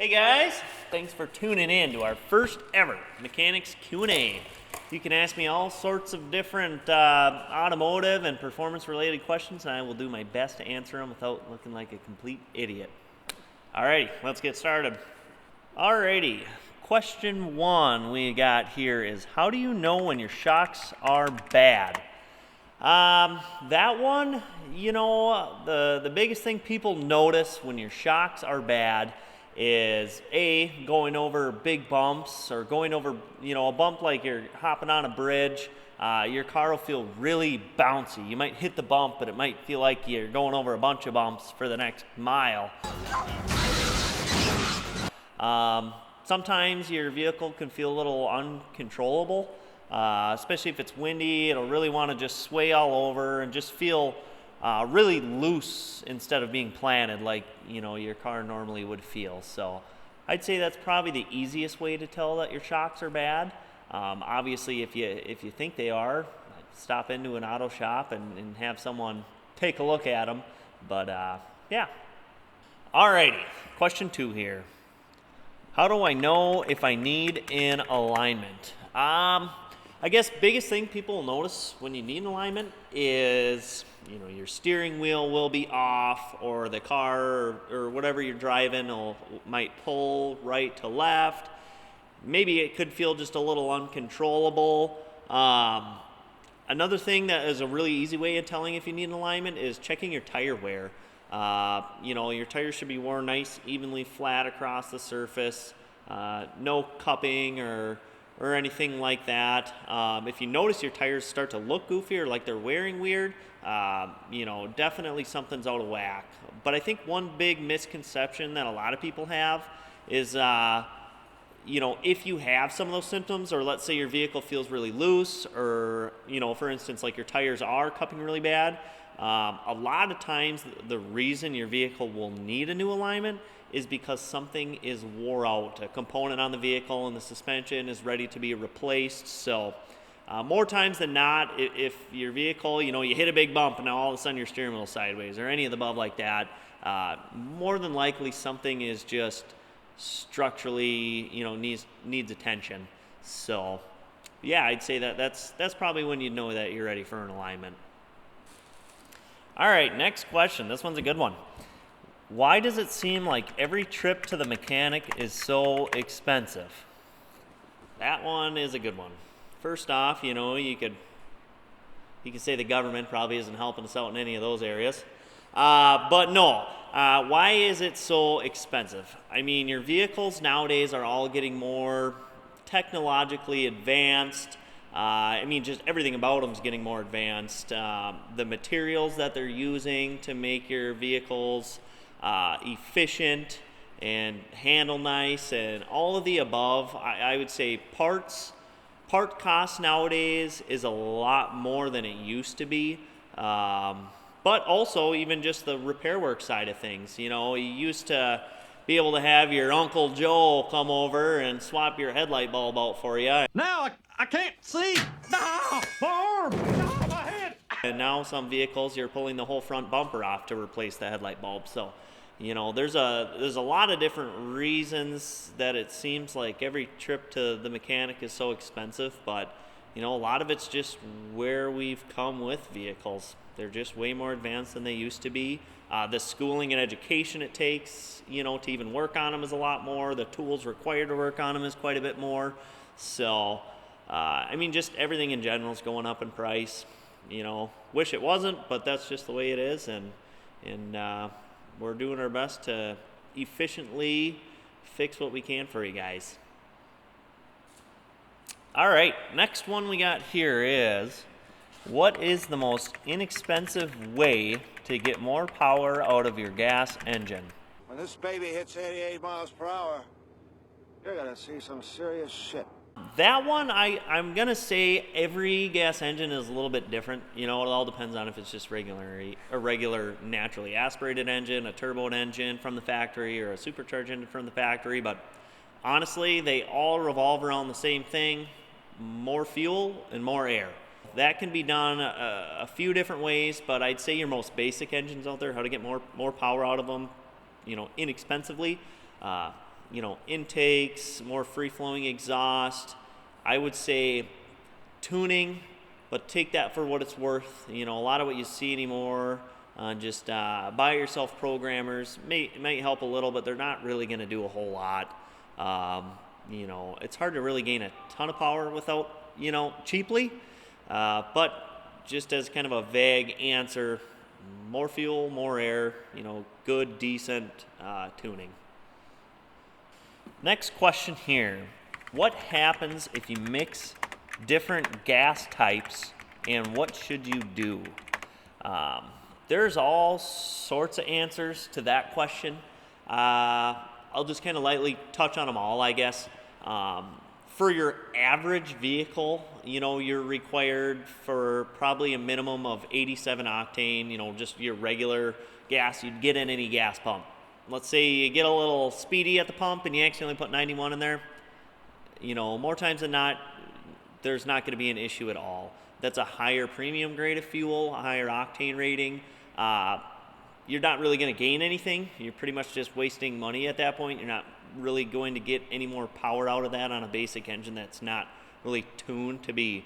Hey guys, thanks for tuning in to our first ever Mechanics Q&A. You can ask me all sorts of different automotive and performance related questions, and I will do my best to answer them without looking like a complete idiot. Alrighty, let's get started. Alrighty, question one we got here is, how do you know when your shocks are bad? That one, the biggest thing people notice when your shocks are bad is going over big bumps or going over, a bump like you're hopping on a bridge. Your car will feel really bouncy. You might hit the bump, but it might feel like you're going over a bunch of bumps for the next mile. Sometimes your vehicle can feel a little uncontrollable. Especially if it's windy, it'll really want to just sway all over and just feel really loose instead of being planted like your car normally would feel. So I'd say that's probably the easiest way to tell that your shocks are bad. Obviously, if you think they are, stop into an auto shop and have someone take a look at them. But yeah. Alrighty, question two here. How do I know if I need an alignment? I guess biggest thing people will notice when you need an alignment is, your steering wheel will be off, or the car or whatever you're driving might pull right to left. Maybe it could feel just a little uncontrollable. Another thing that is a really easy way of telling if you need an alignment is checking your tire wear. Your tires should be worn nice, evenly flat across the surface. No cupping or anything like that. If you notice your tires start to look goofy or like they're wearing weird, definitely something's out of whack. But I think one big misconception that a lot of people have is, if you have some of those symptoms, or let's say your vehicle feels really loose, or, for instance, like your tires are cupping really bad, a lot of times the reason your vehicle will need a new alignment is because something is wore out. A component on the vehicle and the suspension is ready to be replaced. So more times than not, if your vehicle, you hit a big bump and now all of a sudden your steering wheel is sideways or any of the above like that, more than likely something is just structurally, needs attention. So yeah, I'd say that's probably when you know that you're ready for an alignment. All right, next question. This one's a good one. Why does it seem like every trip to the mechanic is so expensive? That one is a good one. First off, you could say the government probably isn't helping us out in any of those areas. But no, why is it so expensive? I mean, your vehicles nowadays are all getting more technologically advanced. Just everything about them is getting more advanced. The materials that they're using to make your vehicles efficient and handle nice and all of the above. I would say part cost nowadays is a lot more than it used to be. But also even just the repair work side of things. You used to be able to have your Uncle Joe come over and swap your headlight bulb out for you. Now I can't see. No, my arm. No, my head. And now some vehicles you're pulling the whole front bumper off to replace the headlight bulb. So, there's a lot of different reasons that it seems like every trip to the mechanic is so expensive, but a lot of it's just where we've come with vehicles. They're just way more advanced than they used to be. The schooling and education it takes, to even work on them is a lot more. The tools required to work on them is quite a bit more. So, just everything in general is going up in price. Wish it wasn't, but that's just the way it is, and we're doing our best to efficiently fix what we can for you guys. All right, next one we got here is, what is the most inexpensive way to get more power out of your gas engine? When this baby hits 88 miles per hour, you're gonna see some serious shit. That one, I'm going to say every gas engine is a little bit different. It all depends on if it's just a regular naturally aspirated engine, a turbo engine from the factory, or a supercharged engine from the factory. But honestly, they all revolve around the same thing: more fuel and more air. That can be done a few different ways, but I'd say your most basic engines out there, how to get more power out of them, inexpensively, intakes, more free-flowing exhaust. I would say tuning, but take that for what it's worth. A lot of what you see anymore, just buy-yourself programmers might help a little, but they're not really going to do a whole lot. It's hard to really gain a ton of power without, cheaply. But just as kind of a vague answer, more fuel, more air, good, decent tuning. Next question here. What happens if you mix different gas types, and what should you do? There's all sorts of answers to that question. I'll just kind of lightly touch on them all, I guess. For your average vehicle, you're required for probably a minimum of 87 octane, just your regular gas you'd get in any gas pump. Let's say you get a little speedy at the pump and you accidentally put 91 in there. More times than not, there's not going to be an issue at all. That's a higher premium grade of fuel, a higher octane rating. You're not really going to gain anything. You're pretty much just wasting money at that point. You're not really going to get any more power out of that on a basic engine that's not really tuned to be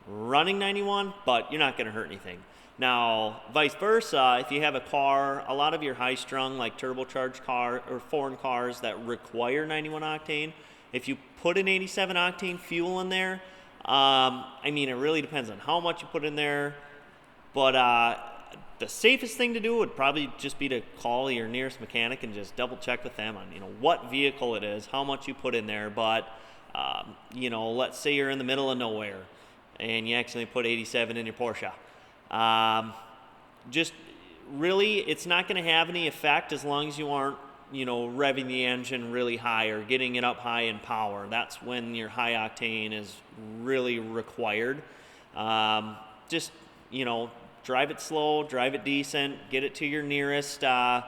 running 91, but you're not going to hurt anything. Now, vice versa, if you have a car, a lot of your high-strung, like turbocharged car or foreign cars that require 91 octane, if you put an 87 octane fuel in there, it really depends on how much you put in there, but the safest thing to do would probably just be to call your nearest mechanic and just double check with them on, what vehicle it is, how much you put in there. But, let's say you're in the middle of nowhere and you accidentally put 87 in your Porsche. Just really, it's not going to have any effect as long as you aren't, revving the engine really high or getting it up high in power. That's when your high octane is really required. Drive it slow, drive it decent, get it to your nearest, the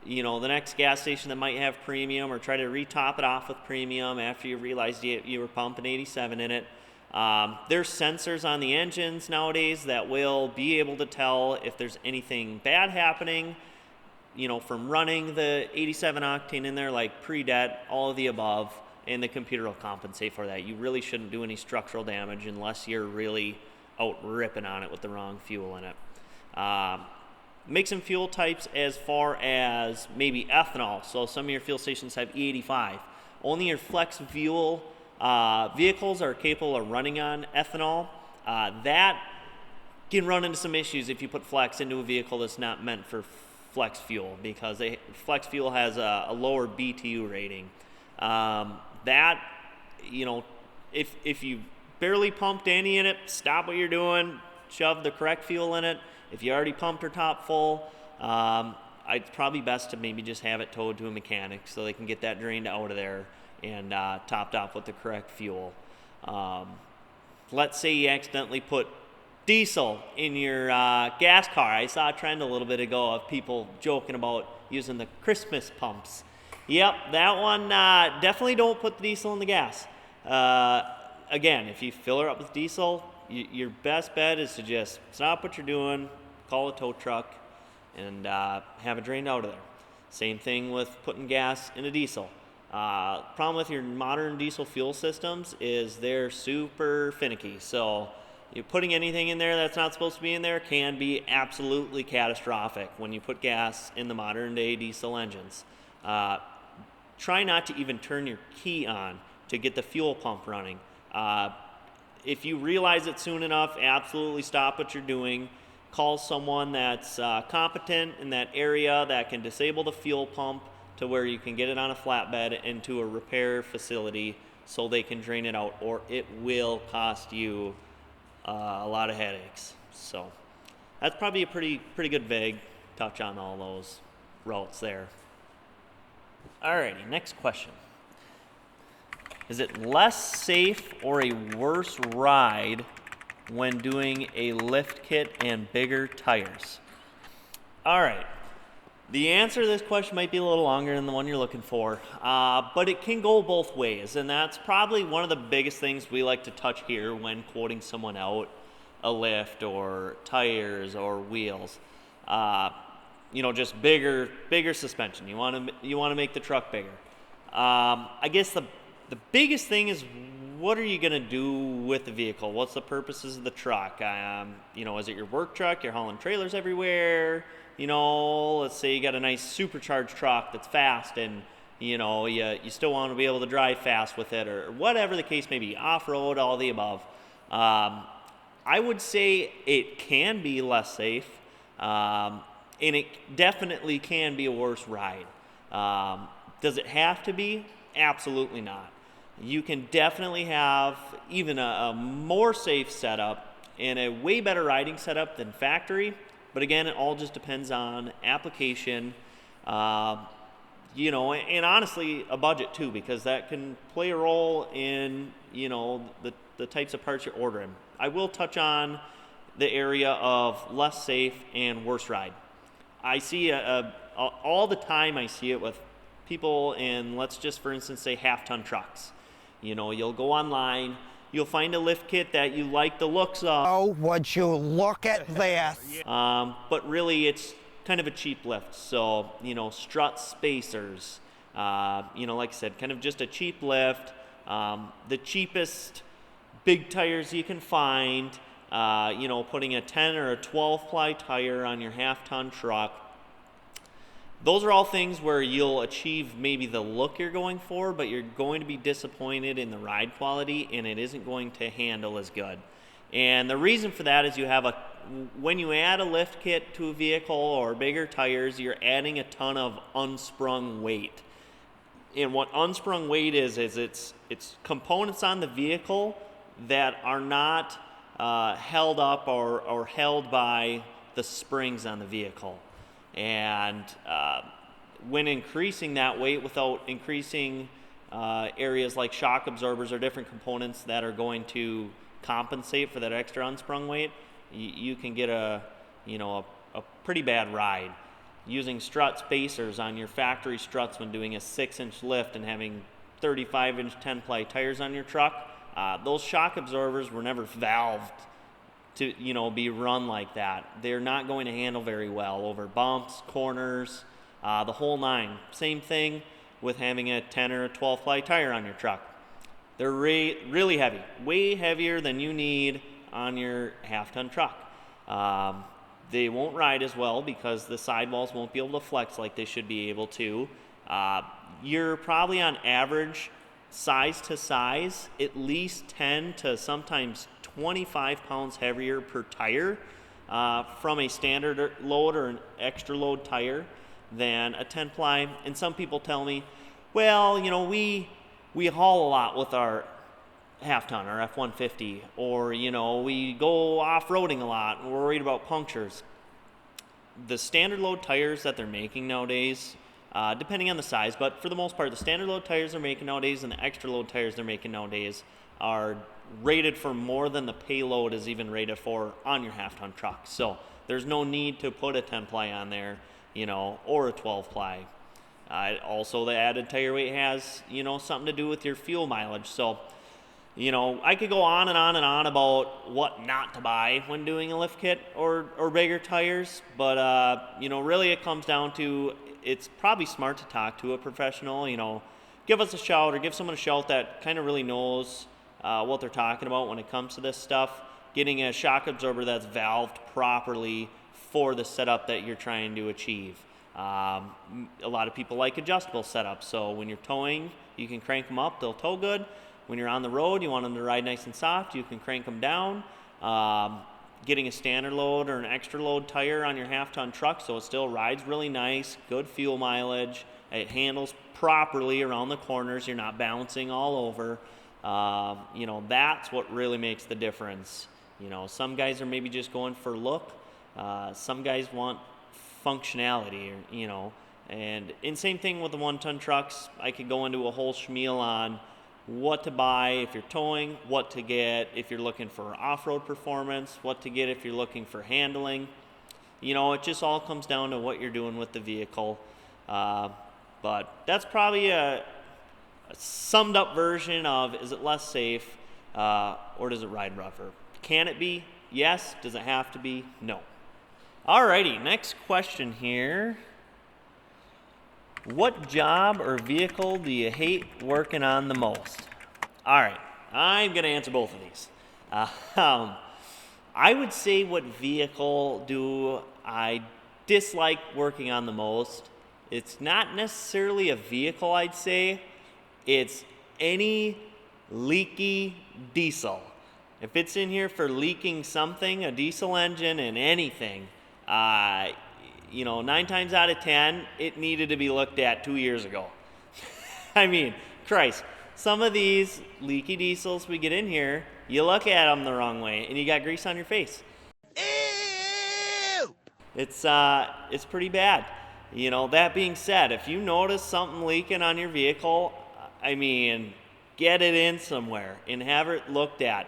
next gas station that might have premium, or try to retop it off with premium after you realized you were pumping 87 in it. There's sensors on the engines nowadays that will be able to tell if there's anything bad happening, from running the 87 octane in there, like pre-det, all of the above, and the computer will compensate for that. You really shouldn't do any structural damage unless you're really out ripping on it with the wrong fuel in it. Mixing fuel types as far as maybe ethanol. So some of your fuel stations have E85. Only your flex fuel vehicles are capable of running on ethanol. That can run into some issues if you put flex into a vehicle that's not meant for flex fuel, because flex fuel has a lower BTU rating. If you barely pumped any in it, stop what you're doing, shove the correct fuel in it. If you already pumped or top full, it's probably best to maybe just have it towed to a mechanic so they can get that drained out of there and topped off with the correct fuel. Let's say you accidentally put diesel in your gas car. I saw a trend a little bit ago of people joking about using the Christmas pumps. Yep, that one, definitely don't put the diesel in the gas. Again, if you fill her up with diesel, your best bet is to just stop what you're doing, call a tow truck, and have it drained out of there. Same thing with putting gas in a diesel. Problem with your modern diesel fuel systems is they're super finicky. So you're putting anything in there that's not supposed to be in there can be absolutely catastrophic when you put gas in the modern day diesel engines. Try not to even turn your key on to get the fuel pump running. If you realize it soon enough, absolutely stop what you're doing. Call someone that's competent in that area that can disable the fuel pump to where you can get it on a flatbed into a repair facility so they can drain it out, or it will cost you a lot of headaches. So that's probably a pretty good vague touch on all those routes there. Alrighty, next question. Is it less safe or a worse ride when doing a lift kit and bigger tires? All right. The answer to this question might be a little longer than the one you're looking for, but it can go both ways, and that's probably one of the biggest things we like to touch here when quoting someone out a lift or tires or wheels. Just bigger suspension. You want to make the truck bigger. I guess the biggest thing is, what are you going to do with the vehicle? What's the purposes of the truck? Is it your work truck? You're hauling trailers everywhere. Let's say you got a nice supercharged truck that's fast, and you still want to be able to drive fast with it, or whatever the case may be, off-road, all the above. I would say it can be less safe, and it definitely can be a worse ride. Does it have to be? Absolutely not. You can definitely have even a more safe setup and a way better riding setup than factory, but again, it all just depends on application, and honestly, a budget too, because that can play a role in, the types of parts you're ordering. I will touch on the area of less safe and worse ride. I see all the time. I see it with people in, let's just for instance say, half-ton trucks. You'll go online, you'll find a lift kit that you like the looks of. Oh, would you look at this? But really it's kind of a cheap lift. So, strut spacers, like I said, kind of just a cheap lift. The cheapest big tires you can find, putting a 10 or a 12 ply tire on your half-ton truck. Those are all things where you'll achieve maybe the look you're going for, but you're going to be disappointed in the ride quality, and it isn't going to handle as good. And the reason for that is when you add a lift kit to a vehicle or bigger tires, you're adding a ton of unsprung weight. And what unsprung weight is it's components on the vehicle that are not held up or held by the springs on the vehicle. And when increasing that weight without increasing areas like shock absorbers or different components that are going to compensate for that extra unsprung weight, you can get a pretty bad ride. Using strut spacers on your factory struts when doing a 6-inch lift and having 35-inch 10-ply tires on your truck, those shock absorbers were never valved to be run like that. They're not going to handle very well over bumps, corners, the whole nine. Same thing with having a 10 or a 12 ply tire on your truck. They're really heavy, way heavier than you need on your half-ton truck. They won't ride as well because the sidewalls won't be able to flex like they should be able to. You're probably on average, size to size, at least 10 to sometimes 25 pounds heavier per tire from a standard load or an extra load tire than a 10 ply. And some people tell me, well, we haul a lot with our half ton or F-150, or we go off-roading a lot and we're worried about punctures. The standard load tires that they're making nowadays, depending on the size, but for the most part, the standard load tires they're making nowadays and the extra load tires they're making nowadays are rated for more than the payload is even rated for on your half-ton truck. So there's no need to put a 10-ply on there, or a 12-ply. Also, the added tire weight has, something to do with your fuel mileage. So, I could go on and on and on about what not to buy when doing a lift kit or bigger tires, but, really it comes down to, it's probably smart to talk to a professional, give us a shout or give someone a shout that kind of really knows what they're talking about when it comes to this stuff. Getting a shock absorber that's valved properly for the setup that you're trying to achieve. A lot of people like adjustable setups, so when you're towing, you can crank them up, they'll tow good. When you're on the road, you want them to ride nice and soft, you can crank them down. Getting a standard load or an extra load tire on your half-ton truck so it still rides really nice, good fuel mileage, it handles properly around the corners, you're not bouncing all over. That's what really makes the difference. Some guys are maybe just going for look. Some guys want functionality, and same thing with the 1-ton trucks. I could go into a whole schmeal on what to buy if you're towing, what to get if you're looking for off-road performance, what to get if you're looking for handling. It just all comes down to what you're doing with the vehicle. But that's probably a summed up version of, is it less safe or does it ride rougher? Can it be? Yes. Does it have to be? No. Alrighty, next question here. What job or vehicle do you hate working on the most? All right, I'm going to answer both of these. I would say what vehicle do I dislike working on the most? It's not necessarily a vehicle, I'd say. It's any leaky diesel. If it's in here for leaking something, a diesel engine and anything, 9 times out of 10, it needed to be looked at 2 years ago. I mean, Christ, some of these leaky diesels we get in here, you look at them the wrong way and you got grease on your face. Ew! It's pretty bad. That being said, if you notice something leaking on your vehicle, get it in somewhere and have it looked at.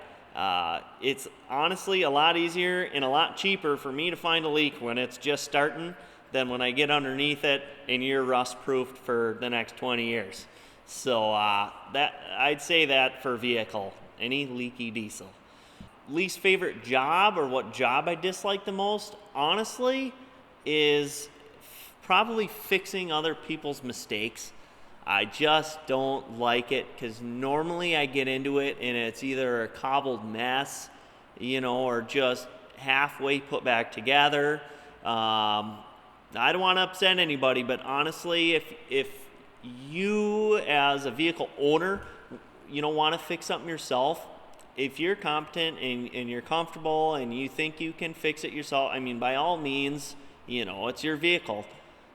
It's honestly a lot easier and a lot cheaper for me to find a leak when it's just starting than when I get underneath it and you're rust-proofed for the next 20 years. So I'd say that for vehicle, any leaky diesel. Least favorite job, or what job I dislike the most, honestly, is probably fixing other people's mistakes. I just don't like it because normally I get into it and it's either a cobbled mess, or just halfway put back together. I don't want to upset anybody, but honestly, if you as a vehicle owner, want to fix something yourself, if you're competent and you're comfortable and you think you can fix it yourself, by all means, it's your vehicle.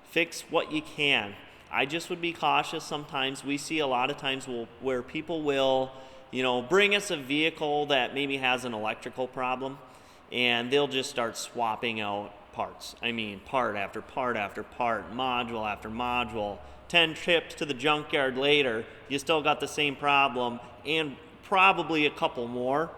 Fix what you can. I just would be cautious sometimes. We see a lot of times where people will, bring us a vehicle that maybe has an electrical problem, and they'll just start swapping out parts. Part after part after part, module after module. 10 trips to the junkyard later, you still got the same problem, and probably a couple more.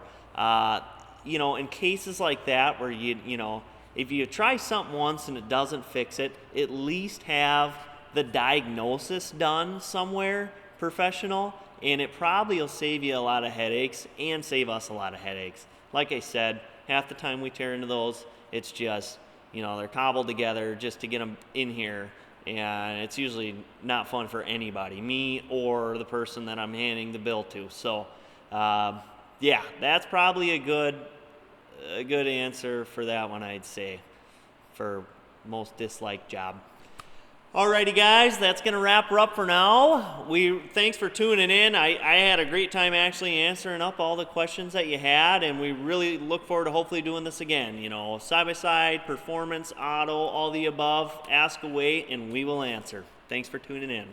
In cases like that where if you try something once and it doesn't fix it, at least have the diagnosis done somewhere professional, and it probably will save you a lot of headaches and save us a lot of headaches. Like I said, half the time we tear into those, it's just, they're cobbled together just to get them in here, and it's usually not fun for anybody, me or the person that I'm handing the bill to. So, that's probably a good answer for that one, I'd say, for most disliked job. Alrighty, guys, that's going to wrap her up for now. Thanks for tuning in. I had a great time actually answering up all the questions that you had, and we really look forward to hopefully doing this again. Side-by-side, performance, auto, all the above. Ask away, and we will answer. Thanks for tuning in.